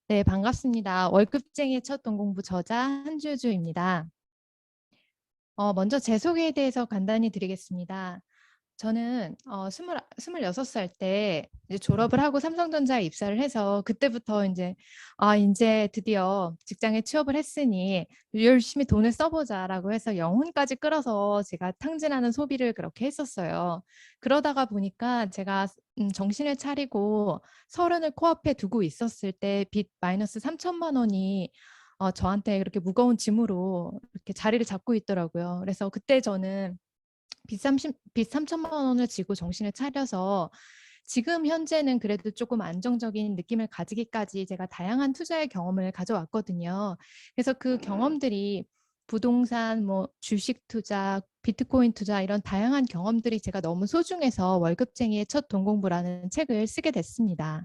네, 반갑습니다. 월급쟁이의 첫 돈공부 저자 한주주입니다. 먼저 제 소개에 대해서 간단히 드리겠습니다. 저는 26살 때 이제 졸업을 하고 삼성전자에 입사를 해서 그때부터 이제 드디어 직장에 취업을 했으니 열심히 돈을 써보자라고 해서 영혼까지 끌어서 제가 탕진하는 소비를 그렇게 했었어요. 그러다가 보니까 제가 정신을 차리고 서른을 코앞에 두고 있었을 때 빚 마이너스 3천만 원이 저한테 그렇게 무거운 짐으로 이렇게 자리를 잡고 있더라고요. 그래서 그때 저는 빚 3천만 원을 지고 정신을 차려서 지금 현재는 그래도 조금 안정적인 느낌을 가지기까지 제가 다양한 투자의 경험을 가져왔거든요. 그래서 그 경험들이 부동산, 뭐 주식 투자, 비트코인 투자 이런 다양한 경험들이 제가 너무 소중해서 월급쟁이의 첫 돈공부라는 책을 쓰게 됐습니다.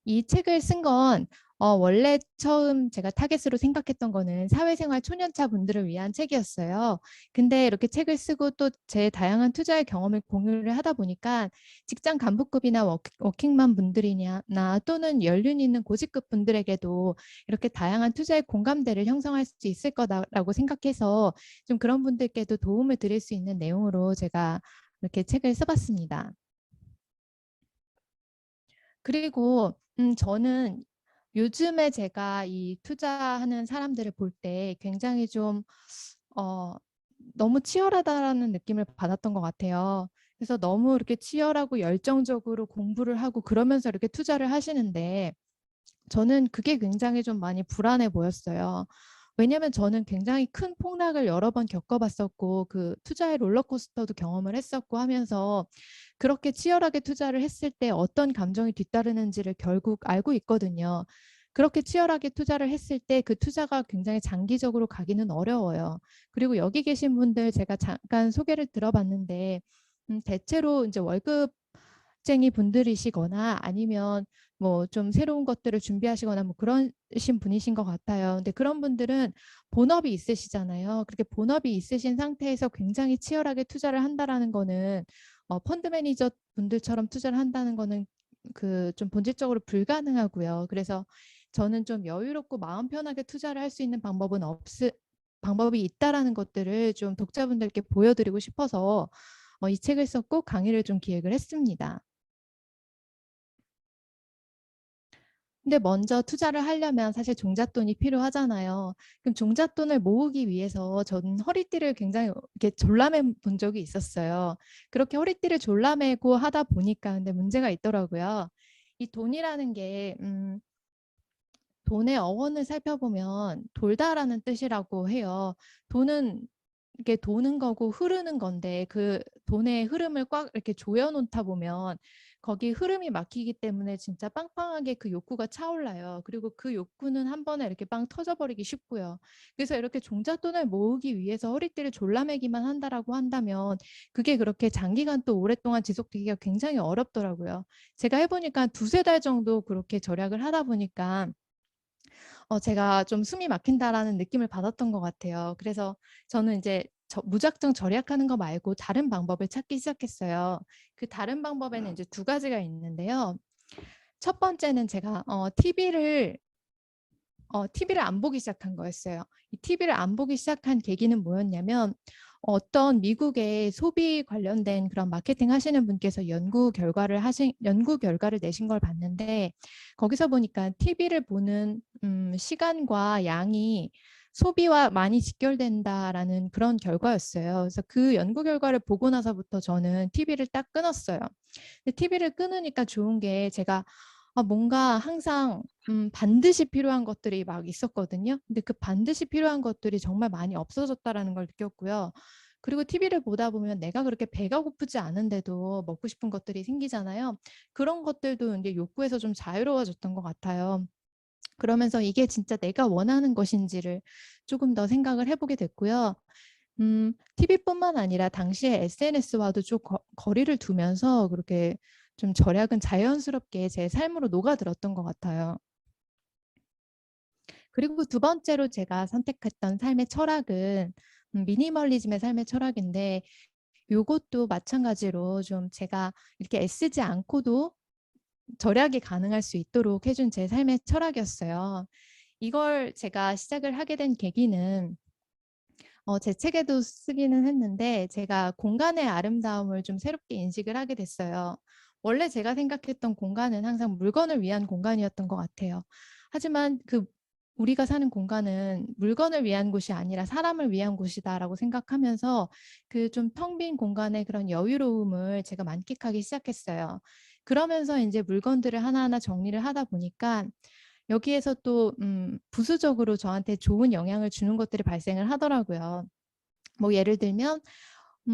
이 책을 쓴 건 원래 처음 제가 타겟으로 생각했던 거는 사회생활 초년차 분들을 위한 책이었어요. 근데 이렇게 책을 쓰고 또 제 다양한 투자의 경험을 공유를 하다 보니까 직장 간부급이나 워킹맘 분들이나 또는 연륜 있는 고직급 분들에게도 이렇게 다양한 투자의 공감대를 형성할 수 있을 거다라고 생각해서 좀 그런 분들께도 도움을 드릴 수 있는 내용으로 제가 이렇게 책을 써봤습니다. 그리고 저는 요즘에 제가 이 투자하는 사람들을 볼 때 굉장히 좀 어, 너무 치열하다라는 느낌을 받았던 것 같아요. 그래서 너무 이렇게 치열하고 열정적으로 공부를 하고 그러면서 이렇게 투자를 하시는데 저는 그게 굉장히 좀 많이 불안해 보였어요. 왜냐하면 저는 굉장히 큰 폭락을 여러 번 겪어봤었고 그 투자의 롤러코스터도 경험을 했었고 하면서 그렇게 치열하게 투자를 했을 때 어떤 감정이 뒤따르는지를 결국 알고 있거든요. 그렇게 치열하게 투자를 했을 때 그 투자가 굉장히 장기적으로 가기는 어려워요. 그리고 여기 계신 분들 제가 잠깐 소개를 들어봤는데 대체로 이제 월급쟁이 분들이시거나 아니면 뭐 좀 새로운 것들을 준비하시거나 뭐 그러신 분이신 것 같아요. 근데 그런 분들은 본업이 있으시잖아요. 그렇게 본업이 있으신 상태에서 굉장히 치열하게 투자를 한다라는 거는 펀드 매니저 분들처럼 투자를 한다는 거는 그 좀 본질적으로 불가능하고요. 그래서 저는 좀 여유롭고 마음 편하게 투자를 할 수 있는 방법이 있다라는 것들을 좀 독자분들께 보여드리고 싶어서 이 책을 썼고 강의를 좀 기획을 했습니다. 근데 먼저 투자를 하려면 사실 종잣돈이 필요하잖아요. 그럼 종잣돈을 모으기 위해서 저는 허리띠를 굉장히 이렇게 졸라매 본 적이 있었어요. 그렇게 허리띠를 졸라매고 하다 보니까 근데 문제가 있더라고요. 이 돈이라는 게 돈의 어원을 살펴보면 돌다라는 뜻이라고 해요. 돈은 이게 도는 거고 흐르는 건데 그 돈의 흐름을 꽉 이렇게 조여놓다 보면 거기 흐름이 막히기 때문에 진짜 빵빵하게 그 욕구가 차올라요. 그리고 그 욕구는 한 번에 이렇게 빵 터져버리기 쉽고요. 그래서 이렇게 종잣돈을 모으기 위해서 허리띠를 졸라매기만 한다라고 한다면 그게 그렇게 장기간 또 오랫동안 지속되기가 굉장히 어렵더라고요. 제가 해보니까 두세 달 정도 그렇게 절약을 하다 보니까 제가 좀 숨이 막힌다라는 느낌을 받았던 것 같아요. 그래서 저는 이제 무작정 절약하는 거 말고 다른 방법을 찾기 시작했어요. 그 다른 방법에는 이제 두 가지가 있는데요. 첫 번째는 제가 TV를 안 보기 시작한 거였어요. 이 TV를 안 보기 시작한 계기는 뭐였냐면 어떤 미국의 소비 관련된 그런 마케팅 하시는 분께서 연구 결과를 내신 걸 봤는데 거기서 보니까 TV를 보는 시간과 양이 소비와 많이 직결된다라는 그런 결과였어요. 그래서 그 연구 결과를 보고 나서부터 저는 TV를 딱 끊었어요. 근데 TV를 끊으니까 좋은 게 제가 뭔가 항상 반드시 필요한 것들이 막 있었거든요. 근데 그 반드시 필요한 것들이 정말 많이 없어졌다라는 걸 느꼈고요. 그리고 TV를 보다 보면 내가 그렇게 배가 고프지 않은데도 먹고 싶은 것들이 생기잖아요. 그런 것들도 이제 욕구에서 좀 자유로워졌던 것 같아요. 그러면서 이게 진짜 내가 원하는 것인지를 조금 더 생각을 해보게 됐고요. TV뿐만 아니라 당시에 SNS와도 좀 거리를 두면서 그렇게 좀 절약은 자연스럽게 제 삶으로 녹아들었던 것 같아요. 그리고 두 번째로 제가 선택했던 삶의 철학은 미니멀리즘의 삶의 철학인데 요것도 마찬가지로 좀 제가 이렇게 애쓰지 않고도 절약이 가능할 수 있도록 해준 제 삶의 철학이었어요. 이걸 제가 시작을 하게 된 계기는 제 책에도 쓰기는 했는데 제가 공간의 아름다움을 좀 새롭게 인식을 하게 됐어요. 원래 제가 생각했던 공간은 항상 물건을 위한 공간이었던 것 같아요. 하지만 우리가 사는 공간은 물건을 위한 곳이 아니라 사람을 위한 곳이다라고 생각하면서 그 좀 텅 빈 공간의 그런 여유로움을 제가 만끽하기 시작했어요. 그러면서 이제 물건들을 하나하나 정리를 하다 보니까 여기에서 또 부수적으로 저한테 좋은 영향을 주는 것들이 발생을 하더라고요. 뭐 예를 들면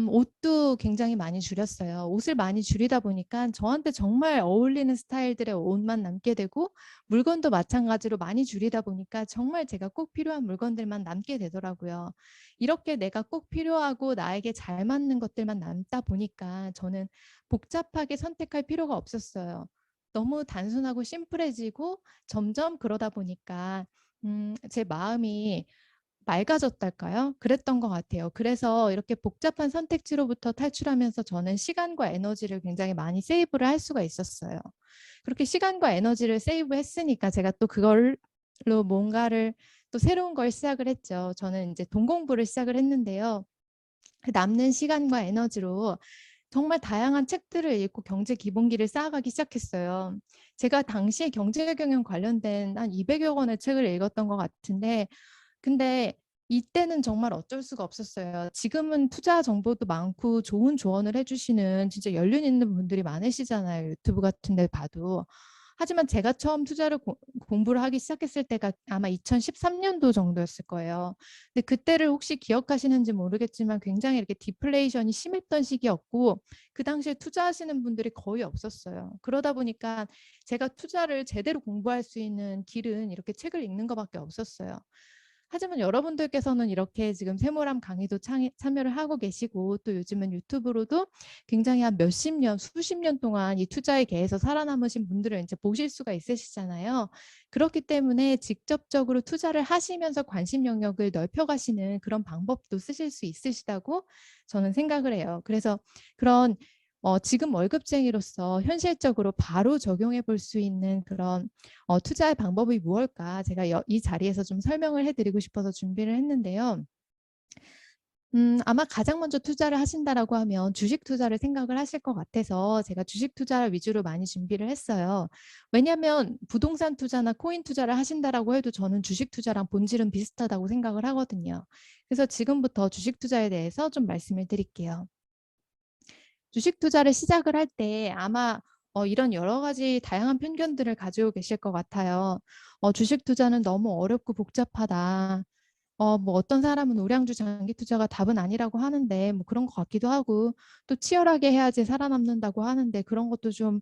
옷도 굉장히 많이 줄였어요. 옷을 많이 줄이다 보니까 저한테 정말 어울리는 스타일들의 옷만 남게 되고, 물건도 마찬가지로 많이 줄이다 보니까 정말 제가 꼭 필요한 물건들만 남게 되더라고요. 이렇게 내가 꼭 필요하고 나에게 잘 맞는 것들만 남다 보니까 저는 복잡하게 선택할 필요가 없었어요. 너무 단순하고 심플해지고, 점점 그러다 보니까 제 마음이 맑아졌달까요? 그랬던 것 같아요. 그래서 이렇게 복잡한 선택지로부터 탈출하면서 저는 시간과 에너지를 굉장히 많이 세이브를 할 수가 있었어요. 그렇게 시간과 에너지를 세이브했으니까 제가 또 그걸로 뭔가를 또 새로운 걸 시작을 했죠. 저는 이제 돈 공부를 시작을 했는데요. 그 남는 시간과 에너지로 정말 다양한 책들을 읽고 경제 기본기를 쌓아가기 시작했어요. 제가 당시에 경제 경영 관련된 한 200여 권의 책을 읽었던 것 같은데, 근데 이때는 정말 어쩔 수가 없었어요. 지금은 투자 정보도 많고 좋은 조언을 해주시는 진짜 연륜 있는 분들이 많으시잖아요. 유튜브 같은 데 봐도. 하지만 제가 처음 투자를 공부를 하기 시작했을 때가 아마 2013년도 정도였을 거예요. 근데 그때를 혹시 기억하시는지 모르겠지만 굉장히 이렇게 디플레이션이 심했던 시기였고, 그 당시에 투자하시는 분들이 거의 없었어요. 그러다 보니까 제가 투자를 제대로 공부할 수 있는 길은 이렇게 책을 읽는 것밖에 없었어요. 하지만 여러분들께서는 이렇게 지금 세모람 강의도 참여를 하고 계시고, 또 요즘은 유튜브로도 굉장히 한 몇십 년, 수십 년 동안 이 투자에 계에서 살아남으신 분들을 이제 보실 수가 있으시잖아요. 그렇기 때문에 직접적으로 투자를 하시면서 관심 영역을 넓혀가시는 그런 방법도 쓰실 수 있으시다고 저는 생각을 해요. 그래서 그런 지금 월급쟁이로서 현실적으로 바로 적용해 볼 수 있는 그런 투자의 방법이 무엇일까 제가 이 자리에서 좀 설명을 해드리고 싶어서 준비를 했는데요. 아마 가장 먼저 투자를 하신다라고 하면 주식 투자를 생각을 하실 것 같아서 제가 주식 투자 위주로 많이 준비를 했어요. 왜냐하면 부동산 투자나 코인 투자를 하신다라고 해도 저는 주식 투자랑 본질은 비슷하다고 생각을 하거든요. 그래서 지금부터 주식 투자에 대해서 좀 말씀을 드릴게요. 주식 투자를 시작을 할 때 아마 이런 여러 가지 다양한 편견들을 가지고 계실 것 같아요. 주식 투자는 너무 어렵고 복잡하다. 뭐 어떤 사람은 우량주 장기 투자가 답은 아니라고 하는데 뭐 그런 것 같기도 하고, 또 치열하게 해야지 살아남는다고 하는데 그런 것도 좀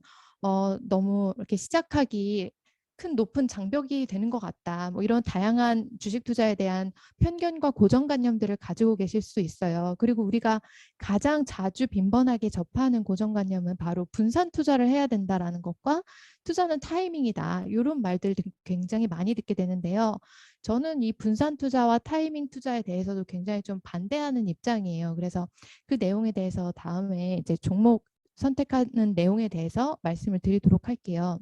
너무 이렇게 시작하기 큰 높은 장벽이 되는 것 같다. 뭐 이런 다양한 주식 투자에 대한 편견과 고정관념들을 가지고 계실 수 있어요. 그리고 우리가 가장 자주 빈번하게 접하는 고정관념은 바로 분산 투자를 해야 된다라는 것과 투자는 타이밍이다. 이런 말들 굉장히 많이 듣게 되는데요. 저는 이 분산 투자와 타이밍 투자에 대해서도 굉장히 좀 반대하는 입장이에요. 그래서 그 내용에 대해서 다음에 이제 종목 선택하는 내용에 대해서 말씀을 드리도록 할게요.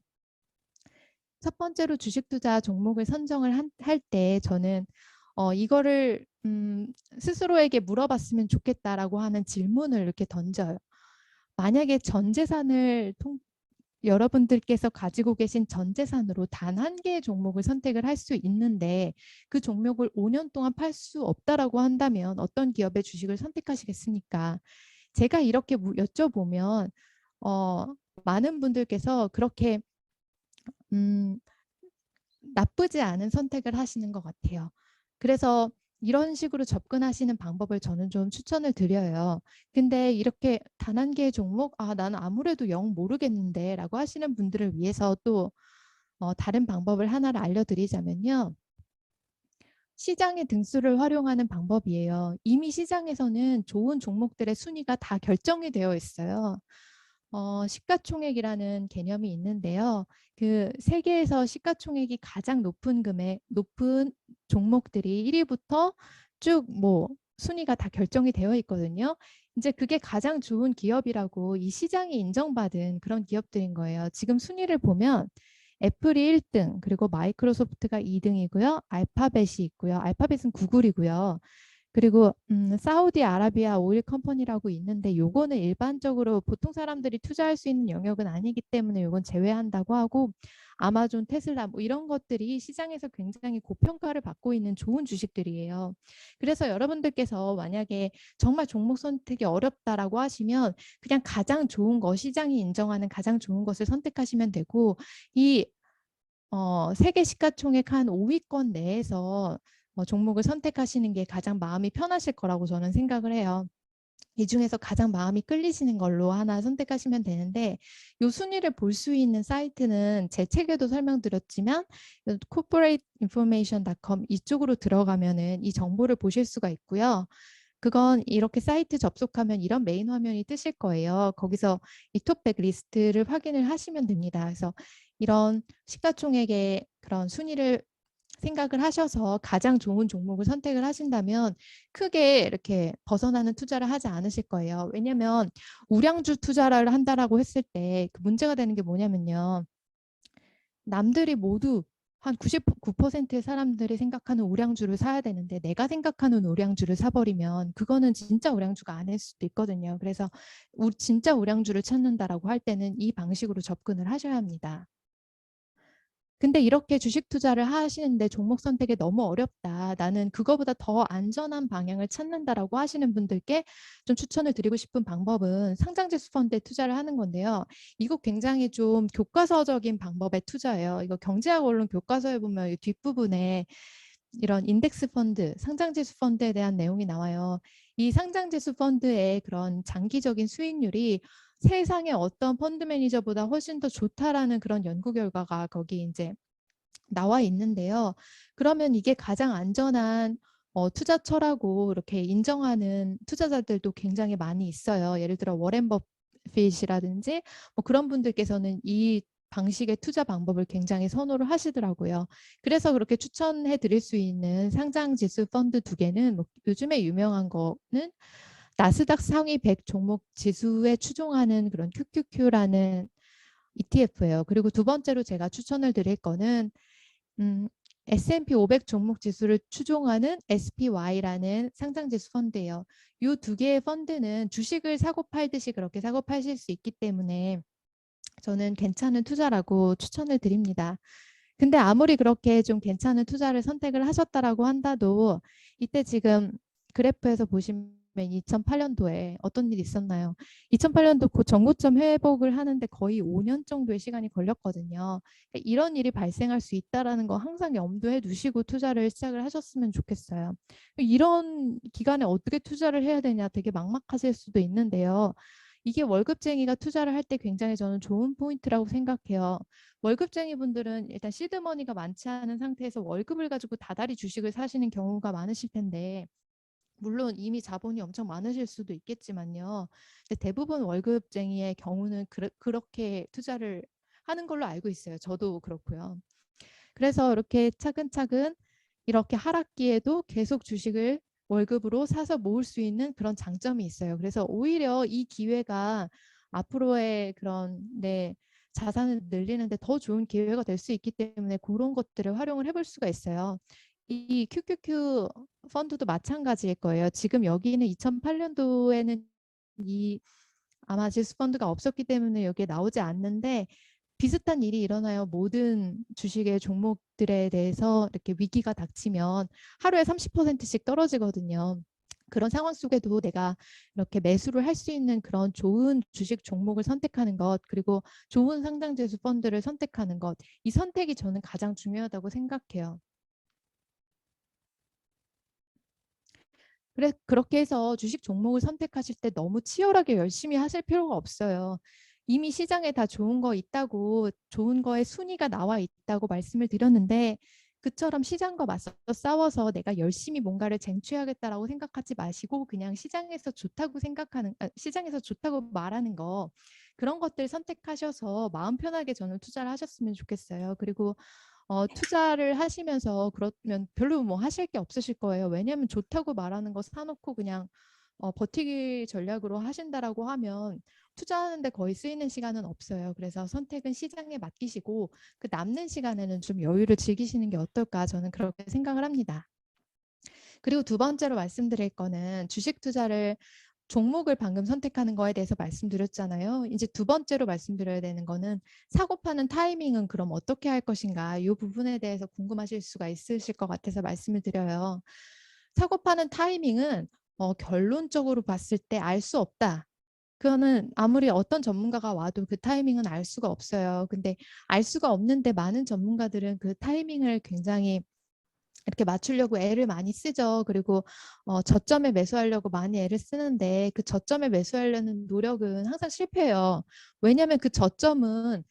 첫 번째로 주식 투자 종목을 선정을 할 때 저는 이거를 스스로에게 물어봤으면 좋겠다라고 하는 질문을 이렇게 던져요. 만약에 전 재산을 여러분들께서 가지고 계신 전 재산으로 단 한 개의 종목을 선택을 할 수 있는데 그 종목을 5년 동안 팔 수 없다라고 한다면 어떤 기업의 주식을 선택하시겠습니까? 제가 이렇게 여쭤보면 어, 많은 분들께서 그렇게 음, 나쁘지 않은 선택을 하시는 것 같아요. 그래서 이런 식으로 접근하시는 방법을 저는 좀 추천을 드려요. 근데 이렇게 단 한 개의 종목, 나는 아무래도 영 모르겠는데 라고 하시는 분들을 위해서 또 다른 방법을 하나를 알려드리자면요. 시장의 등수를 활용하는 방법이에요. 이미 시장에서는 좋은 종목들의 순위가 다 결정이 되어 있어요. 시가총액이라는 개념이 있는데요. 그 세계에서 시가총액이 가장 높은 종목들이 1위부터 쭉 뭐 순위가 다 결정이 되어 있거든요. 이제 그게 가장 좋은 기업이라고 이 시장이 인정받은 그런 기업들인 거예요. 지금 순위를 보면 애플이 1등, 그리고 마이크로소프트가 2등이고요. 알파벳이 있고요. 알파벳은 구글이고요. 그리고 사우디아라비아 오일 컴퍼니라고 있는데 요거는 일반적으로 보통 사람들이 투자할 수 있는 영역은 아니기 때문에 요건 제외한다고 하고, 아마존, 테슬라 뭐 이런 것들이 시장에서 굉장히 고평가를 받고 있는 좋은 주식들이에요. 그래서 여러분들께서 만약에 정말 종목 선택이 어렵다라고 하시면 그냥 가장 좋은 거, 시장이 인정하는 가장 좋은 것을 선택하시면 되고, 이 세계 시가총액 한 5위권 내에서 종목을 선택하시는 게 가장 마음이 편하실 거라고 저는 생각을 해요. 이 중에서 가장 마음이 끌리시는 걸로 하나 선택하시면 되는데, 이 순위를 볼 수 있는 사이트는 제 책에도 설명드렸지만 corporateinformation.com 이쪽으로 들어가면은 이 정보를 보실 수가 있고요. 그건 이렇게 사이트 접속하면 이런 메인 화면이 뜨실 거예요. 거기서 이 톱백 리스트를 확인을 하시면 됩니다. 그래서 이런 시가총액의 그런 순위를 생각을 하셔서 가장 좋은 종목을 선택을 하신다면 크게 이렇게 벗어나는 투자를 하지 않으실 거예요. 왜냐하면 우량주 투자를 한다라고 했을 때 그 문제가 되는 게 뭐냐면요. 남들이 모두 한 99%의 사람들이 생각하는 우량주를 사야 되는데 내가 생각하는 우량주를 사버리면 그거는 진짜 우량주가 아닐 수도 있거든요. 그래서 진짜 우량주를 찾는다라고 할 때는 이 방식으로 접근을 하셔야 합니다. 근데 이렇게 주식 투자를 하시는데 종목 선택이 너무 어렵다. 나는 그거보다 더 안전한 방향을 찾는다라고 하시는 분들께 좀 추천을 드리고 싶은 방법은 상장지수 펀드에 투자를 하는 건데요. 이거 굉장히 좀 교과서적인 방법의 투자예요. 이거 경제학 원론 교과서에 보면 뒷부분에 이런 인덱스 펀드, 상장지수 펀드에 대한 내용이 나와요. 이 상장지수 펀드의 그런 장기적인 수익률이 세상의 어떤 펀드 매니저보다 훨씬 더 좋다라는 그런 연구 결과가 거기 이제 나와 있는데요. 그러면 이게 가장 안전한 투자처라고 이렇게 인정하는 투자자들도 굉장히 많이 있어요. 예를 들어 워렌 버핏이라든지 뭐 그런 분들께서는 이 방식의 투자 방법을 굉장히 선호를 하시더라고요. 그래서 그렇게 추천해 드릴 수 있는 상장 지수 펀드 2개는 뭐 요즘에 유명한 거는 나스닥 상위 100 종목 지수에 추종하는 그런 QQQ라는 ETF예요. 그리고 두 번째로 제가 추천을 드릴 거는 S&P 500 종목 지수를 추종하는 SPY라는 상장지수 펀드예요. 이 2개의 펀드는 주식을 사고 팔듯이 그렇게 사고 파실 수 있기 때문에 저는 괜찮은 투자라고 추천을 드립니다. 근데 아무리 그렇게 좀 괜찮은 투자를 선택을 하셨다라고 한다도 이때 지금 그래프에서 보시면 2008년도에 어떤 일이 있었나요? 2008년도 그 전고점 회복을 하는데 거의 5년 정도의 시간이 걸렸거든요. 이런 일이 발생할 수 있다는 거 항상 염두에 두시고 투자를 시작을 하셨으면 좋겠어요. 이런 기간에 어떻게 투자를 해야 되냐 되게 막막하실 수도 있는데요. 이게 월급쟁이가 투자를 할 때 굉장히 저는 좋은 포인트라고 생각해요. 월급쟁이 분들은 일단 시드머니가 많지 않은 상태에서 월급을 가지고 다달이 주식을 사시는 경우가 많으실 텐데, 물론 이미 자본이 엄청 많으실 수도 있겠지만요. 근데 대부분 월급쟁이의 경우는 그렇게 투자를 하는 걸로 알고 있어요. 저도 그렇고요. 그래서 이렇게 차근차근 이렇게 하락기에도 계속 주식을 월급으로 사서 모을 수 있는 그런 장점이 있어요. 그래서 오히려 이 기회가 앞으로의 그런 자산을 늘리는데 더 좋은 기회가 될 수 있기 때문에 그런 것들을 활용을 해볼 수가 있어요. 이 QQQ 펀드도 마찬가지일 거예요. 지금 여기는 2008년도에는 이 아마 지수 펀드가 없었기 때문에 여기에 나오지 않는데 비슷한 일이 일어나요. 모든 주식의 종목들에 대해서 이렇게 위기가 닥치면 하루에 30%씩 떨어지거든요. 그런 상황 속에도 내가 이렇게 매수를 할 수 있는 그런 좋은 주식 종목을 선택하는 것, 그리고 좋은 상장지수 펀드를 선택하는 것, 이 선택이 저는 가장 중요하다고 생각해요. 그렇게 해서 주식 종목을 선택하실 때 너무 치열하게 열심히 하실 필요가 없어요. 이미 시장에 다 좋은 거 있다고, 좋은 거에 순위가 나와 있다고 말씀을 드렸는데, 그처럼 시장과 맞서 싸워서 내가 열심히 뭔가를 쟁취하겠다라고 생각하지 마시고 그냥 시장에서 좋다고 시장에서 좋다고 말하는 거, 그런 것들 선택하셔서 마음 편하게 저는 투자를 하셨으면 좋겠어요. 그리고 투자를 하시면서 그러면 별로 뭐 하실 게 없으실 거예요. 왜냐하면 좋다고 말하는 거 사놓고 그냥 버티기 전략으로 하신다라고 하면 투자하는데 거의 쓰이는 시간은 없어요. 그래서 선택은 시장에 맡기시고 그 남는 시간에는 좀 여유를 즐기시는 게 어떨까 저는 그렇게 생각을 합니다. 그리고 두 번째로 말씀드릴 거는 주식 투자를 종목을 방금 선택하는 거에 대해서 말씀드렸잖아요. 이제 두 번째로 말씀드려야 되는 거는 사고 파는 타이밍은 그럼 어떻게 할 것인가, 이 부분에 대해서 궁금하실 수가 있으실 것 같아서 말씀을 드려요. 사고 파는 타이밍은 결론적으로 봤을 때 알 수 없다. 그거는 아무리 어떤 전문가가 와도 그 타이밍은 알 수가 없어요. 근데 알 수가 없는데 많은 전문가들은 그 타이밍을 굉장히 이렇게 맞추려고 애를 많이 쓰죠. 그리고 저점에 매수하려고 많이 애를 쓰는데 그 저점에 매수하려는 노력은 항상 실패해요. 왜냐하면 그 저점은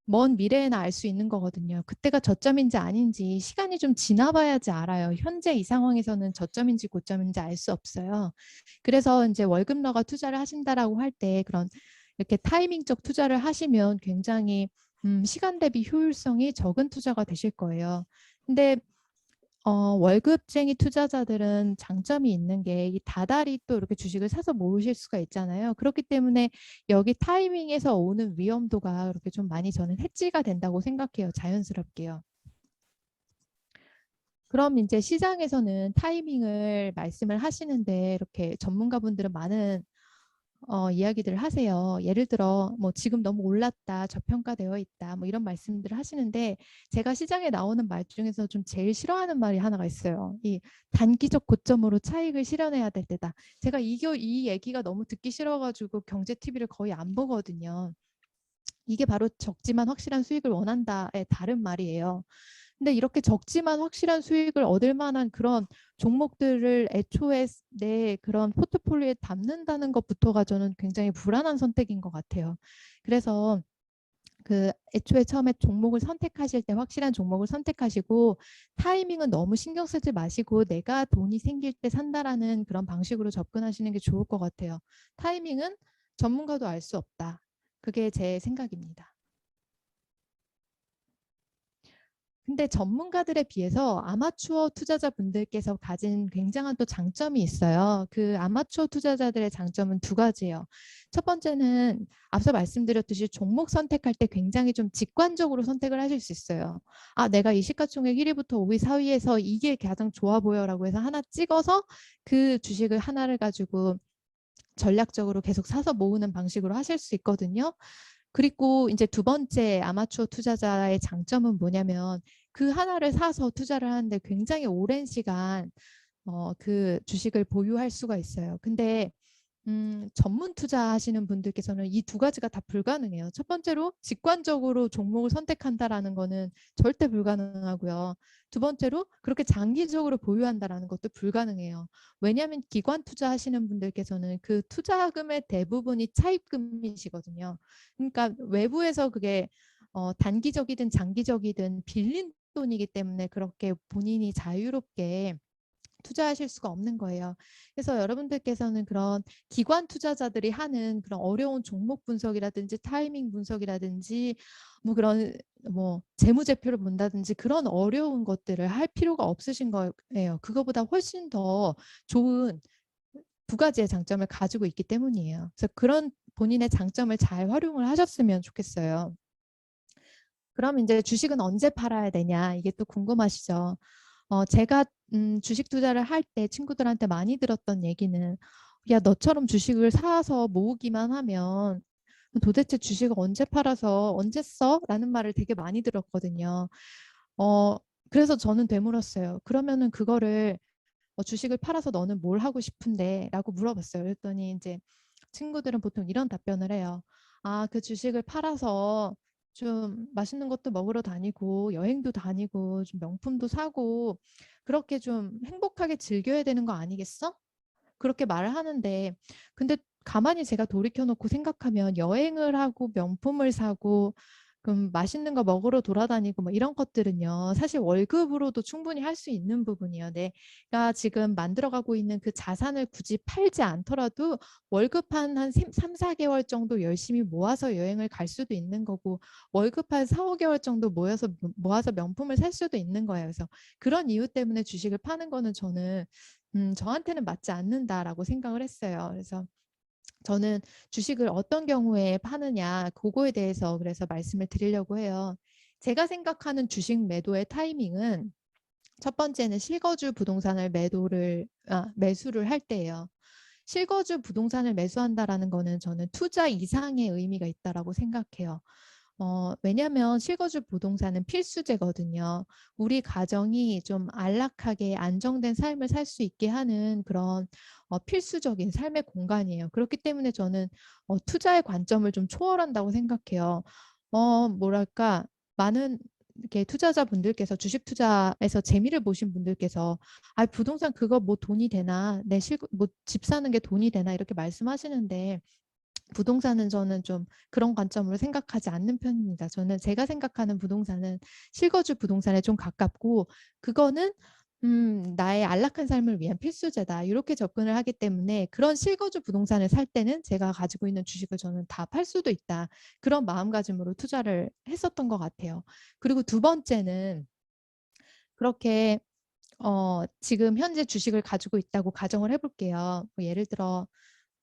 먼 미래에는 알 수 있는 거거든요. 그때가 저점인지 아닌지 시간이 좀 지나봐야지 알아요. 현재 이 상황에서는 저점인지 고점인지 알 수 없어요. 그래서 이제 월급러가 투자를 하신다라고 할 때 그런 이렇게 타이밍적 투자를 하시면 굉장히 시간 대비 효율성이 적은 투자가 되실 거예요. 근데 월급쟁이 투자자들은 장점이 있는 게 이 다달이 또 이렇게 주식을 사서 모으실 수가 있잖아요. 그렇기 때문에 여기 타이밍에서 오는 위험도가 그렇게 좀 많이 저는 해지가 된다고 생각해요. 자연스럽게요. 그럼 이제 시장에서는 타이밍을 말씀을 하시는데 이렇게 전문가분들은 많은 이야기들을 하세요. 예를 들어 뭐 지금 너무 올랐다, 저평가되어 있다, 뭐 이런 말씀들을 하시는데 제가 시장에 나오는 말 중에서 좀 제일 싫어하는 말이 하나가 있어요. 이 단기적 고점으로 차익을 실현해야 될 때다. 제가 이 얘기가 너무 듣기 싫어가지고 경제 TV를 거의 안 보거든요. 이게 바로 적지만 확실한 수익을 원한다의 다른 말이에요. 근데 이렇게 적지만 확실한 수익을 얻을 만한 그런 종목들을 애초에 내 그런 포트폴리오에 담는다는 것부터가 저는 굉장히 불안한 선택인 것 같아요. 그래서 그 애초에 처음에 종목을 선택하실 때 확실한 종목을 선택하시고 타이밍은 너무 신경 쓰지 마시고 내가 돈이 생길 때 산다라는 그런 방식으로 접근하시는 게 좋을 것 같아요. 타이밍은 전문가도 알 수 없다. 그게 제 생각입니다. 근데 전문가들에 비해서 아마추어 투자자분들께서 가진 굉장한 또 장점이 있어요. 그 아마추어 투자자들의 장점은 두 가지예요. 첫 번째는 앞서 말씀드렸듯이 종목 선택할 때 굉장히 좀 직관적으로 선택을 하실 수 있어요. 아, 내가 이 시가총액 1위부터 5위, 4위에서 이게 가장 좋아 보여라고 해서 하나 찍어서 그 주식을 하나를 가지고 전략적으로 계속 사서 모으는 방식으로 하실 수 있거든요. 그리고 이제 두 번째 아마추어 투자자의 장점은 뭐냐면 그 하나를 사서 투자를 하는데 굉장히 오랜 시간 그 주식을 보유할 수가 있어요. 근데 전문 투자하시는 분들께서는 이 두 가지가 다 불가능해요. 첫 번째로 직관적으로 종목을 선택한다라는 거는 절대 불가능하고요. 두 번째로 그렇게 장기적으로 보유한다라는 것도 불가능해요. 왜냐하면 기관 투자하시는 분들께서는 그 투자금의 대부분이 차입금이시거든요. 그러니까 외부에서 그게 단기적이든 장기적이든 빌린 돈이기 때문에 그렇게 본인이 자유롭게 투자하실 수가 없는 거예요. 그래서 여러분들께서는 그런 기관 투자자들이 하는 그런 어려운 종목 분석이라든지 타이밍 분석이라든지 뭐 그런 뭐 재무제표를 본다든지 그런 어려운 것들을 할 필요가 없으신 거예요. 그거보다 훨씬 더 좋은 두 가지의 장점을 가지고 있기 때문이에요. 그래서 그런 본인의 장점을 잘 활용을 하셨으면 좋겠어요. 그럼 이제 주식은 언제 팔아야 되냐, 이게 또 궁금하시죠? 제가 주식 투자를 할 때 친구들한테 많이 들었던 얘기는 야, 너처럼 주식을 사서 모으기만 하면 도대체 주식을 언제 팔아서 언제 써? 라는 말을 되게 많이 들었거든요. 어, 그래서 저는 되물었어요. 그러면은 그거를 주식을 팔아서 너는 뭘 하고 싶은데? 라고 물어봤어요. 그랬더니 이제 친구들은 보통 이런 답변을 해요. 아, 그 주식을 팔아서 좀 맛있는 것도 먹으러 다니고 여행도 다니고 좀 명품도 사고 그렇게 좀 행복하게 즐겨야 되는 거 아니겠어? 그렇게 말을 하는데 근데 가만히 제가 돌이켜 놓고 생각하면 여행을 하고 명품을 사고 그럼 맛있는 거 먹으러 돌아다니고 뭐 이런 것들은요. 사실 월급으로도 충분히 할 수 있는 부분이에요. 내가 지금 만들어가고 있는 그 자산을 굳이 팔지 않더라도 월급 한 3-4개월 정도 열심히 모아서 여행을 갈 수도 있는 거고 월급 한 4-5개월 정도 모아서 명품을 살 수도 있는 거예요. 그래서 그런 이유 때문에 주식을 파는 거는 저는 저한테는 맞지 않는다라고 생각을 했어요. 그래서 저는 주식을 어떤 경우에 파느냐 그거에 대해서 그래서 말씀을 드리려고 해요. 제가 생각하는 주식 매도의 타이밍은 첫 번째는 실거주 부동산을 매수를 할 때예요. 실거주 부동산을 매수한다라는 거는 저는 투자 이상의 의미가 있다라고 생각해요. 왜냐하면 실거주 부동산은 필수제거든요. 우리 가정이 좀 안락하게 안정된 삶을 살 수 있게 하는 그런 필수적인 삶의 공간이에요. 그렇기 때문에 저는 투자의 관점을 좀 초월한다고 생각해요. 뭐랄까 많은 이렇게 투자자분들께서 주식 투자에서 재미를 보신 분들께서 아 부동산 그거 뭐 돈이 되나 뭐집 사는 게 돈이 되나 이렇게 말씀하시는데 부동산은 저는 좀 그런 관점으로 생각하지 않는 편입니다. 저는 제가 생각하는 부동산은 실거주 부동산에 좀 가깝고 그거는 나의 안락한 삶을 위한 필수제다. 이렇게 접근을 하기 때문에 그런 실거주 부동산을 살 때는 제가 가지고 있는 주식을 저는 다 팔 수도 있다. 그런 마음가짐으로 투자를 했었던 것 같아요. 그리고 두 번째는 그렇게 지금 현재 주식을 가지고 있다고 가정을 해볼게요. 뭐 예를 들어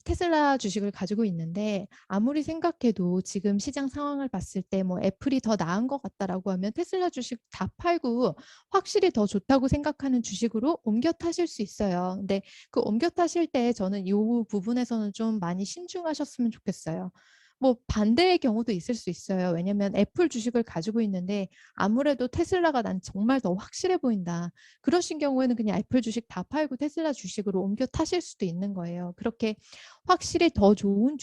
테슬라 주식을 가지고 있는데 아무리 생각해도 지금 시장 상황을 봤을 때 뭐 애플이 더 나은 것 같다라고 하면 테슬라 주식 다 팔고 확실히 더 좋다고 생각하는 주식으로 옮겨 타실 수 있어요. 근데 그 옮겨 타실 때 저는 이 부분에서는 좀 많이 신중하셨으면 좋겠어요. 뭐 반대의 경우도 있을 수 있어요. 왜냐면 애플 주식을 가지고 있는데 아무래도 테슬라가 난 정말 더 확실해 보인다. 그러신 경우에는 그냥 애플 주식 다 팔고 테슬라 주식으로 옮겨 타실 수도 있는 거예요. 그렇게 확실히 더 좋은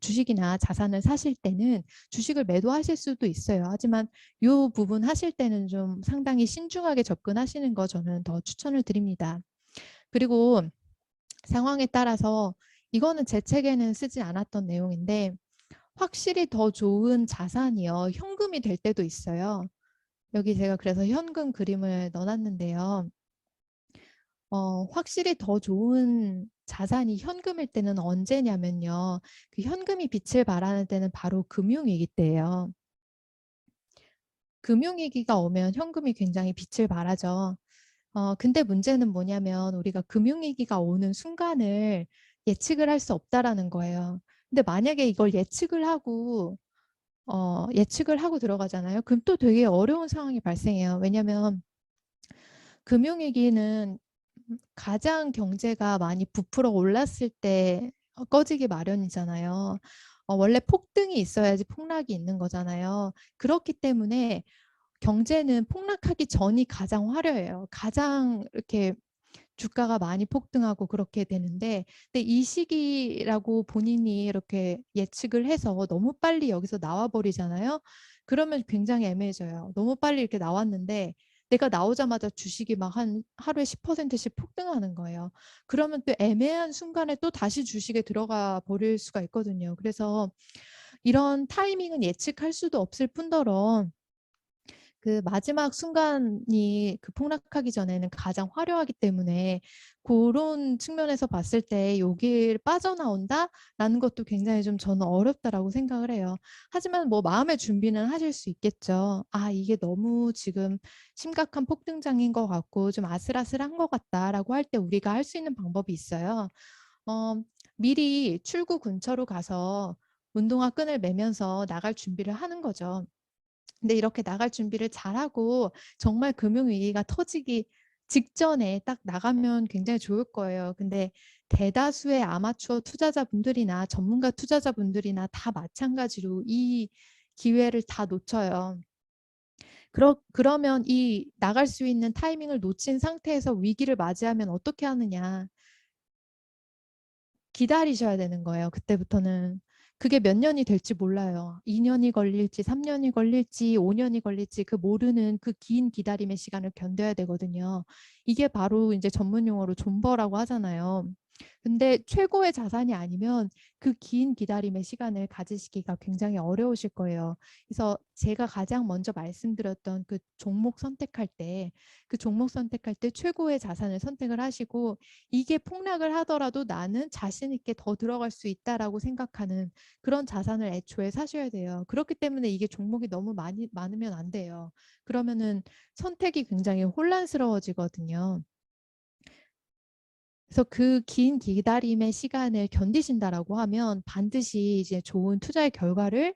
주식이나 자산을 사실 때는 주식을 매도하실 수도 있어요. 하지만 이 부분 하실 때는 좀 상당히 신중하게 접근하시는 거 저는 더 추천을 드립니다. 그리고 상황에 따라서 이거는 제 책에는 쓰지 않았던 내용인데 확실히 더 좋은 자산이요. 현금이 될 때도 있어요. 여기 제가 그래서 현금 그림을 넣어놨는데요. 확실히 더 좋은 자산이 현금일 때는 언제냐면요. 그 현금이 빛을 발하는 때는 바로 금융위기 때예요. 금융위기가 오면 현금이 굉장히 빛을 발하죠. 근데 문제는 뭐냐면 우리가 금융위기가 오는 순간을 예측을 할 수 없다라는 거예요. 근데 만약에 이걸 예측을 하고 들어가잖아요. 그럼 또 되게 어려운 상황이 발생해요. 왜냐면 금융위기는 가장 경제가 많이 부풀어 올랐을 때 꺼지기 마련이잖아요. 원래 폭등이 있어야지 폭락이 있는 거잖아요. 그렇기 때문에 경제는 폭락하기 전이 가장 화려해요. 가장 이렇게 주가가 많이 폭등하고 그렇게 되는데 근데 이 시기라고 본인이 이렇게 예측을 해서 너무 빨리 여기서 나와 버리잖아요. 그러면 굉장히 애매해져요. 너무 빨리 이렇게 나왔는데 내가 나오자마자 주식이 막 한 하루에 10%씩 폭등하는 거예요. 그러면 또 애매한 순간에 또 다시 주식에 들어가 버릴 수가 있거든요. 그래서 이런 타이밍은 예측할 수도 없을 뿐더러 그 마지막 순간이 그 폭락하기 전에는 가장 화려하기 때문에 그런 측면에서 봤을 때 여길 빠져나온다라는 것도 굉장히 좀 저는 어렵다라고 생각을 해요. 하지만 뭐 마음의 준비는 하실 수 있겠죠. 아, 이게 너무 지금 심각한 폭등장인 것 같고 좀 아슬아슬한 것 같다라고 할 때 우리가 할 수 있는 방법이 있어요. 어, 미리 출구 근처로 가서 운동화 끈을 매면서 나갈 준비를 하는 거죠. 근데 이렇게 나갈 준비를 잘하고 정말 금융위기가 터지기 직전에 딱 나가면 굉장히 좋을 거예요. 근데 대다수의 아마추어 투자자분들이나 전문가 투자자분들이나 다 마찬가지로 이 기회를 다 놓쳐요. 그러면 이 나갈 수 있는 타이밍을 놓친 상태에서 위기를 맞이하면 어떻게 하느냐. 기다리셔야 되는 거예요. 그때부터는. 그게 몇 년이 될지 몰라요. 2년이 걸릴지 3년이 걸릴지 5년이 걸릴지 그 모르는 그 긴 기다림의 시간을 견뎌야 되거든요. 이게 바로 이제 전문 용어로 존버라고 하잖아요. 근데 최고의 자산이 아니면 그 긴 기다림의 시간을 가지시기가 굉장히 어려우실 거예요. 그래서 제가 가장 먼저 말씀드렸던 그 종목 선택할 때, 그 종목 선택할 때 최고의 자산을 선택을 하시고, 이게 폭락을 하더라도 나는 자신 있게 더 들어갈 수 있다라고 생각하는 그런 자산을 애초에 사셔야 돼요. 그렇기 때문에 이게 종목이 너무 많으면 안 돼요. 그러면은 선택이 굉장히 혼란스러워지거든요. 그래서 그 긴 기다림의 시간을 견디신다라고 하면 반드시 이제 좋은 투자의 결과를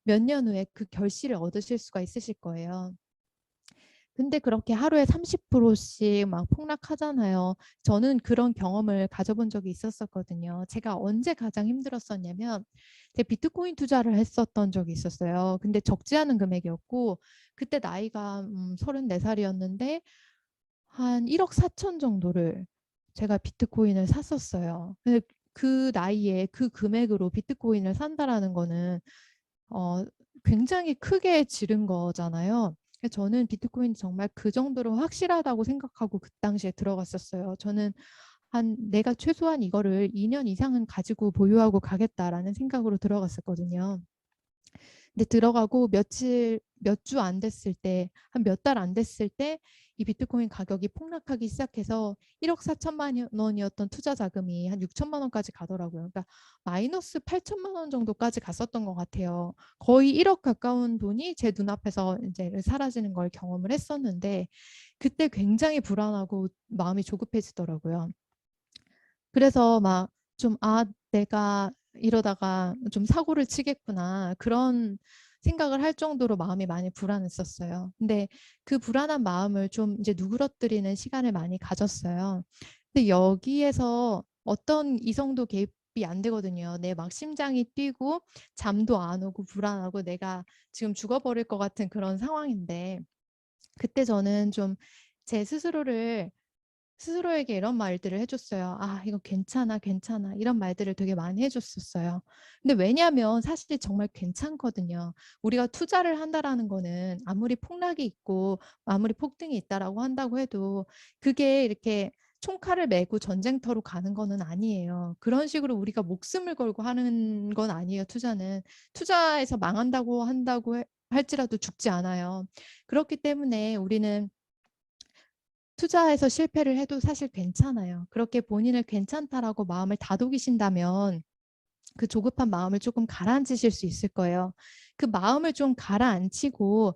몇 년 후에 그 결실을 얻으실 수가 있으실 거예요. 근데 그렇게 하루에 30%씩 막 폭락하잖아요. 저는 그런 경험을 가져본 적이 있었거든요. 제가 언제 가장 힘들었었냐면 제가 비트코인 투자를 했었던 적이 있었어요. 근데 적지 않은 금액이었고 그때 나이가 34살이었는데 한 1억 4천 정도를 제가 비트코인을 샀었어요. 근데 그 나이에 그 금액으로 비트코인을 산다라는 거는 어, 굉장히 크게 지른 거잖아요. 저는 비트코인 정말 그 정도로 확실하다고 생각하고 그 당시에 들어갔었어요. 저는 내가 최소한 이거를 2년 이상은 가지고 보유하고 가겠다라는 생각으로 들어갔었거든요. 근데 들어가고 몇 주 안 됐을 때, 한 몇 달 안 됐을 때 이 비트코인 가격이 폭락하기 시작해서 1억 4천만 원이었던 투자 자금이 한 6천만 원까지 가더라고요. 그러니까 마이너스 8천만 원 정도까지 갔었던 것 같아요. 거의 1억 가까운 돈이 제 눈앞에서 이제 사라지는 걸 경험을 했었는데 그때 굉장히 불안하고 마음이 조급해지더라고요. 그래서 막 좀, 내가 이러다가 좀 사고를 치겠구나. 그런 생각을 할 정도로 마음이 많이 불안했었어요. 근데 그 불안한 마음을 좀 이제 누그러뜨리는 시간을 많이 가졌어요. 근데 여기에서 어떤 이성도 개입이 안 되거든요. 내 막 심장이 뛰고 잠도 안 오고 불안하고 내가 지금 죽어버릴 것 같은 그런 상황인데 그때 저는 좀 제 스스로에게 이런 말들을 해줬어요. 이거 괜찮아, 괜찮아. 이런 말들을 되게 많이 해줬었어요. 근데 왜냐하면 사실 정말 괜찮거든요. 우리가 투자를 한다라는 거는 아무리 폭락이 있고 아무리 폭등이 있다라고 한다고 해도 그게 이렇게 총칼을 메고 전쟁터로 가는 거는 아니에요. 그런 식으로 우리가 목숨을 걸고 하는 건 아니에요. 투자는. 투자에서 망한다고 할지라도 죽지 않아요. 그렇기 때문에 우리는 투자해서 실패를 해도 사실 괜찮아요. 그렇게 본인을 괜찮다라고 마음을 다독이신다면 그 조급한 마음을 조금 가라앉히실 수 있을 거예요. 그 마음을 좀 가라앉히고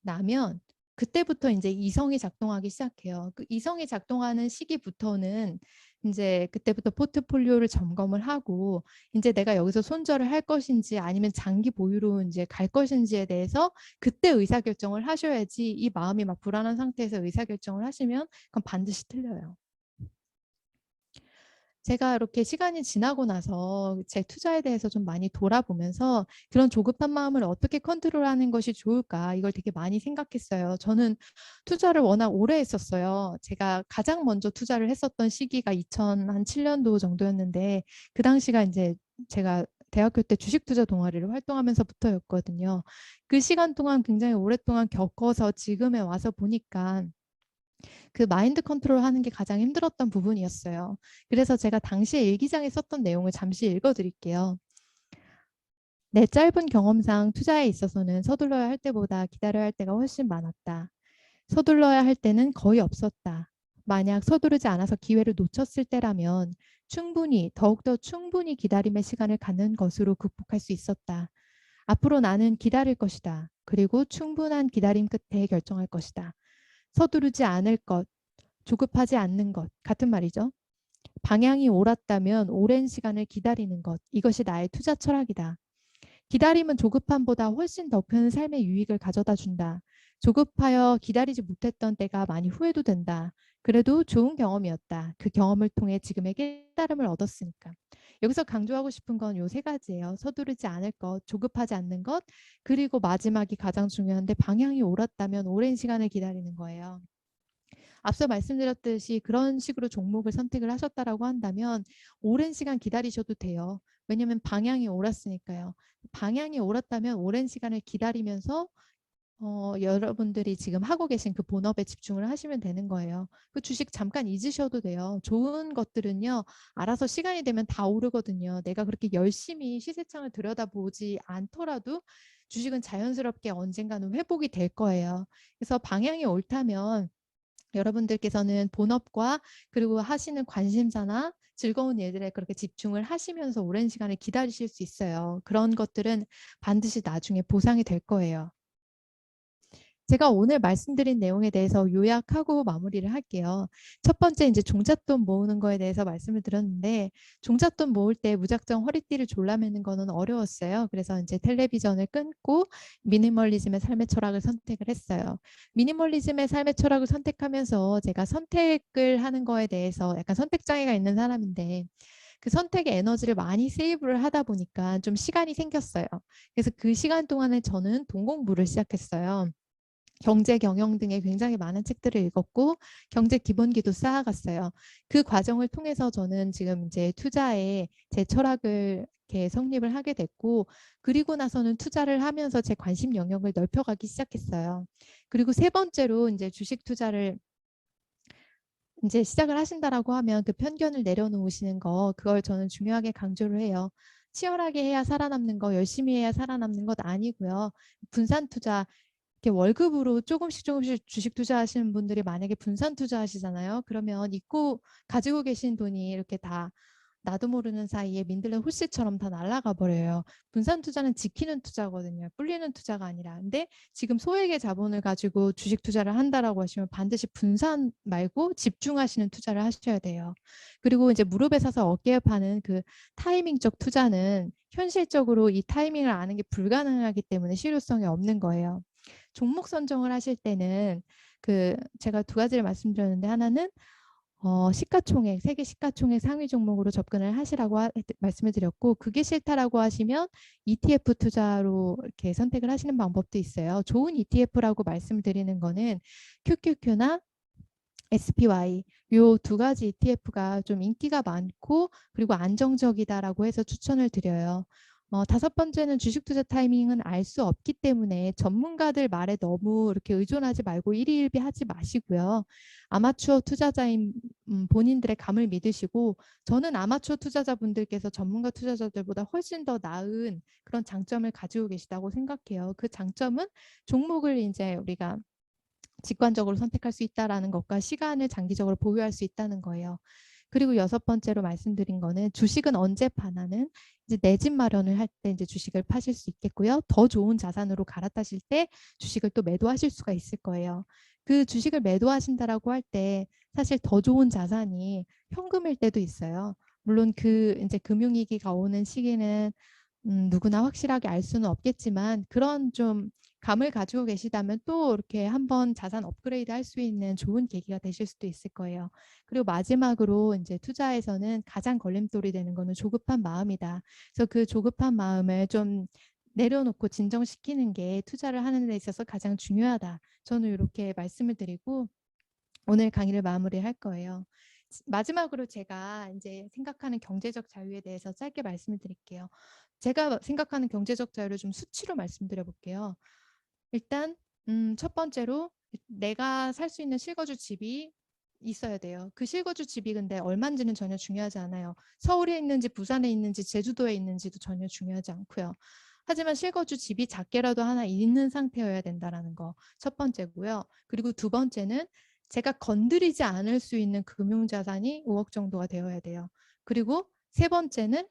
나면 그때부터 이제 이성이 작동하기 시작해요. 그 이성이 작동하는 시기부터는 이제 그때부터 포트폴리오를 점검을 하고 이제 내가 여기서 손절을 할 것인지 아니면 장기 보유로 이제 갈 것인지에 대해서 그때 의사결정을 하셔야지 이 마음이 막 불안한 상태에서 의사결정을 하시면 그건 반드시 틀려요. 제가 이렇게 시간이 지나고 나서 제 투자에 대해서 좀 많이 돌아보면서 그런 조급한 마음을 어떻게 컨트롤하는 것이 좋을까 이걸 되게 많이 생각했어요. 저는 투자를 워낙 오래 했었어요. 제가 가장 먼저 투자를 했었던 시기가 2007년도 정도였는데 그 당시가 이제 제가 대학교 때 주식 투자 동아리를 활동하면서부터였거든요. 그 시간 동안 굉장히 오랫동안 겪어서 지금에 와서 보니까 그 마인드 컨트롤 하는 게 가장 힘들었던 부분이었어요. 그래서 제가 당시에 일기장에 썼던 내용을 잠시 읽어드릴게요. 내 짧은 경험상 투자에 있어서는 서둘러야 할 때보다 기다려야 할 때가 훨씬 많았다. 서둘러야 할 때는 거의 없었다. 만약 서두르지 않아서 기회를 놓쳤을 때라면 더욱더 충분히 기다림의 시간을 갖는 것으로 극복할 수 있었다. 앞으로 나는 기다릴 것이다. 그리고 충분한 기다림 끝에 결정할 것이다. 서두르지 않을 것, 조급하지 않는 것 같은 말이죠. 방향이 옳았다면 오랜 시간을 기다리는 것. 이것이 나의 투자 철학이다. 기다림은 조급함보다 훨씬 더 큰 삶의 유익을 가져다 준다. 조급하여 기다리지 못했던 때가 많이 후회도 된다. 그래도 좋은 경험이었다. 그 경험을 통해 지금의 깨달음을 얻었으니까. 여기서 강조하고 싶은 건 요 세 가지예요. 서두르지 않을 것, 조급하지 않는 것, 그리고 마지막이 가장 중요한데 방향이 옳았다면 오랜 시간을 기다리는 거예요. 앞서 말씀드렸듯이 그런 식으로 종목을 선택을 하셨다라고 한다면 오랜 시간 기다리셔도 돼요. 왜냐하면 방향이 옳았으니까요. 방향이 옳았다면 오랜 시간을 기다리면서 여러분들이 지금 하고 계신 그 본업에 집중을 하시면 되는 거예요. 그 주식 잠깐 잊으셔도 돼요. 좋은 것들은요, 알아서 시간이 되면 다 오르거든요. 내가 그렇게 열심히 시세창을 들여다보지 않더라도 주식은 자연스럽게 언젠가는 회복이 될 거예요. 그래서 방향이 옳다면 여러분들께서는 본업과 그리고 하시는 관심사나 즐거운 일들에 그렇게 집중을 하시면서 오랜 시간을 기다리실 수 있어요. 그런 것들은 반드시 나중에 보상이 될 거예요. 제가 오늘 말씀드린 내용에 대해서 요약하고 마무리를 할게요. 첫 번째 이제 종잣돈 모으는 거에 대해서 말씀을 드렸는데, 종잣돈 모을 때 무작정 허리띠를 졸라매는 거는 어려웠어요. 그래서 이제 텔레비전을 끊고 미니멀리즘의 삶의 철학을 선택을 했어요. 미니멀리즘의 삶의 철학을 선택하면서 제가 선택을 하는 거에 대해서 약간 선택 장애가 있는 사람인데, 그 선택의 에너지를 많이 세이브를 하다 보니까 좀 시간이 생겼어요. 그래서 그 시간 동안에 저는 돈 공부를 시작했어요. 경제 경영 등의 굉장히 많은 책들을 읽었고 경제 기본기도 쌓아갔어요. 그 과정을 통해서 저는 지금 이제 투자에 제 철학을 이렇게 성립을 하게 됐고, 그리고 나서는 투자를 하면서 제 관심 영역을 넓혀가기 시작했어요. 그리고 세 번째로 이제 주식 투자를 이제 시작을 하신다라고 하면 그 편견을 내려놓으시는 거, 그걸 저는 중요하게 강조를 해요. 치열하게 해야 살아남는 거, 열심히 해야 살아남는 것 아니고요. 분산 투자, 이렇게 월급으로 조금씩 주식 투자하시는 분들이 만약에 분산 투자하시잖아요. 그러면 있고 가지고 계신 돈이 이렇게 다 나도 모르는 사이에 민들레 홀씨처럼 다 날아가 버려요. 분산 투자는 지키는 투자거든요. 불리는 투자가 아니라. 근데 지금 소액의 자본을 가지고 주식 투자를 한다라고 하시면 반드시 분산 말고 집중하시는 투자를 하셔야 돼요. 그리고 이제 무릎에 사서 어깨에 파는 그 타이밍적 투자는 현실적으로 이 타이밍을 아는 게 불가능하기 때문에 실효성이 없는 거예요. 종목 선정을 하실 때는 그 제가 두 가지를 말씀드렸는데, 하나는 시가총액, 세계 시가총액 상위 종목으로 접근을 하시라고 말씀을 드렸고, 그게 싫다라고 하시면 ETF 투자로 이렇게 선택을 하시는 방법도 있어요. 좋은 ETF라고 말씀드리는 거는 QQQ나 SPY, 요 두 가지 ETF가 좀 인기가 많고 그리고 안정적이다라고 해서 추천을 드려요. 다섯 번째는 주식 투자 타이밍은 알 수 없기 때문에 전문가들 말에 너무 이렇게 의존하지 말고 일희일비하지 마시고요. 아마추어 투자자인 본인들의 감을 믿으시고, 저는 아마추어 투자자분들께서 전문가 투자자들보다 훨씬 더 나은 그런 장점을 가지고 계시다고 생각해요. 그 장점은 종목을 이제 우리가 직관적으로 선택할 수 있다라는 것과 시간을 장기적으로 보유할 수 있다는 거예요. 그리고 여섯 번째로 말씀드린 거는 주식은 언제 파나는 이제 내 집 마련을 할 때 이제 주식을 파실 수 있겠고요. 더 좋은 자산으로 갈아타실 때 주식을 또 매도하실 수가 있을 거예요. 그 주식을 매도하신다라고 할 때 사실 더 좋은 자산이 현금일 때도 있어요. 물론 그 이제 금융위기가 오는 시기는 누구나 확실하게 알 수는 없겠지만, 그런 좀 감을 가지고 계시다면 또 이렇게 한번 자산 업그레이드 할 수 있는 좋은 계기가 되실 수도 있을 거예요. 그리고 마지막으로 이제 투자에서는 가장 걸림돌이 되는 거는 조급한 마음이다. 그래서 그 조급한 마음을 좀 내려놓고 진정시키는 게 투자를 하는 데 있어서 가장 중요하다. 저는 이렇게 말씀을 드리고 오늘 강의를 마무리할 거예요. 마지막으로 제가 이제 생각하는 경제적 자유에 대해서 짧게 말씀을 드릴게요. 제가 생각하는 경제적 자유를 좀 수치로 말씀드려 볼게요. 일단 첫 번째로 내가 살 수 있는 실거주 집이 있어야 돼요. 그 실거주 집이 근데 얼마인지는 전혀 중요하지 않아요. 서울에 있는지 부산에 있는지 제주도에 있는지도 전혀 중요하지 않고요. 하지만 실거주 집이 작게라도 하나 있는 상태여야 된다는 거 첫 번째고요. 그리고 두 번째는 제가 건드리지 않을 수 있는 금융자산이 5억 정도가 되어야 돼요. 그리고 세 번째는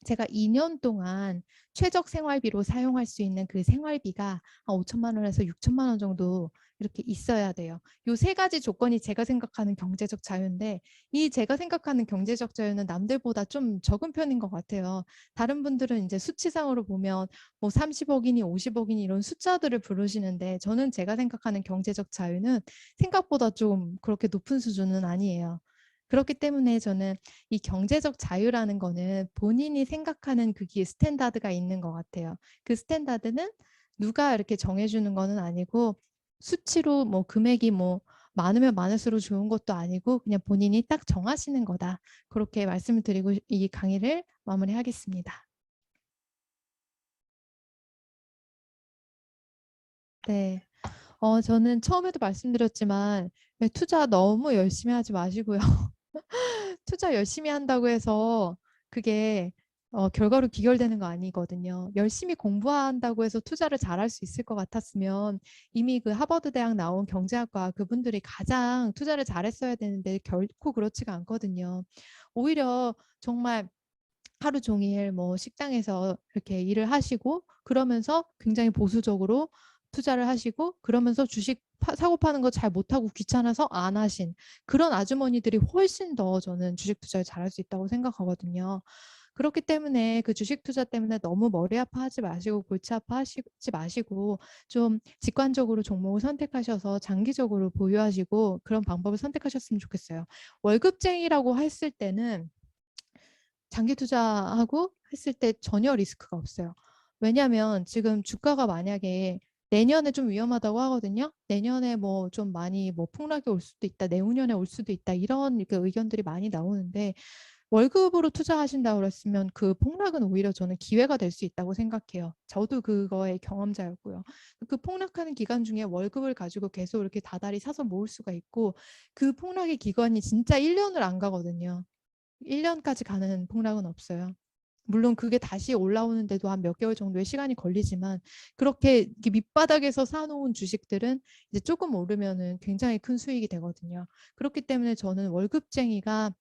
제가 2년 동안 최적 생활비로 사용할 수 있는 그 생활비가 한 5천만 원에서 6천만 원 정도 이렇게 있어야 돼요. 요 세 가지 조건이 제가 생각하는 경제적 자유인데, 이 제가 생각하는 경제적 자유는 남들보다 좀 적은 편인 것 같아요. 다른 분들은 이제 수치상으로 보면 뭐 30억이니 50억이니 이런 숫자들을 부르시는데, 저는 제가 생각하는 경제적 자유는 생각보다 좀 그렇게 높은 수준은 아니에요. 그렇기 때문에 저는 이 경제적 자유라는 거는 본인이 생각하는 그게 스탠다드가 있는 것 같아요. 그 스탠다드는 누가 이렇게 정해주는 거는 아니고, 수치로 뭐 금액이 뭐 많으면 많을수록 좋은 것도 아니고 그냥 본인이 딱 정하시는 거다. 그렇게 말씀을 드리고 이 강의를 마무리하겠습니다. 네. 저는 처음에도 말씀드렸지만 투자 너무 열심히 하지 마시고요. 투자 열심히 한다고 해서 그게 결과로 귀결되는 거 아니거든요. 열심히 공부한다고 해서 투자를 잘할 수 있을 것 같았으면 이미 그 하버드 대학 나온 경제학과 그분들이 가장 투자를 잘했어야 되는데 결코 그렇지가 않거든요. 오히려 정말 하루 종일 뭐 식당에서 이렇게 일을 하시고 그러면서 굉장히 보수적으로 투자를 하시고 그러면서 주식 사고 파는 거 잘 못하고 귀찮아서 안 하신 그런 아주머니들이 훨씬 더 저는 주식 투자를 잘할 수 있다고 생각하거든요. 그렇기 때문에 그 주식 투자 때문에 너무 머리 아파하지 마시고 골치 아파하지 마시고 좀 직관적으로 종목을 선택하셔서 장기적으로 보유하시고 그런 방법을 선택하셨으면 좋겠어요. 월급쟁이라고 했을 때는 장기 투자하고 했을 때 전혀 리스크가 없어요. 왜냐하면 지금 주가가 만약에 내년에 좀 위험하다고 하거든요. 내년에 뭐 좀 많이 뭐 폭락이 올 수도 있다. 내후년에 올 수도 있다. 이런 그 의견들이 많이 나오는데 월급으로 투자하신다고 그랬으면 그 폭락은 오히려 저는 기회가 될 수 있다고 생각해요. 저도 그거의 경험자였고요. 그 폭락하는 기간 중에 월급을 가지고 계속 이렇게 다달이 사서 모을 수가 있고 그 폭락의 기간이 진짜 1년을 안 가거든요. 1년까지 가는 폭락은 없어요. 물론 그게 다시 올라오는데도 한 몇 개월 정도의 시간이 걸리지만 그렇게 밑바닥에서 사놓은 주식들은 이제 조금 오르면은 굉장히 큰 수익이 되거든요. 그렇기 때문에 저는 월급쟁이가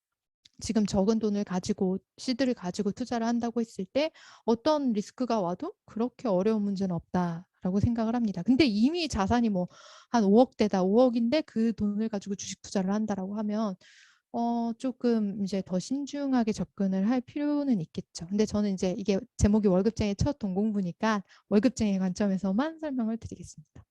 지금 적은 돈을 가지고 시드를 가지고 투자를 한다고 했을 때 어떤 리스크가 와도 그렇게 어려운 문제는 없다라고 생각을 합니다. 근데 이미 자산이 뭐 한 5억대다, 5억인데 그 돈을 가지고 주식 투자를 한다라고 하면 조금 이제 더 신중하게 접근을 할 필요는 있겠죠. 근데 저는 이제 이게 제목이 월급쟁이 첫 동공부니까 월급쟁이 관점에서만 설명을 드리겠습니다.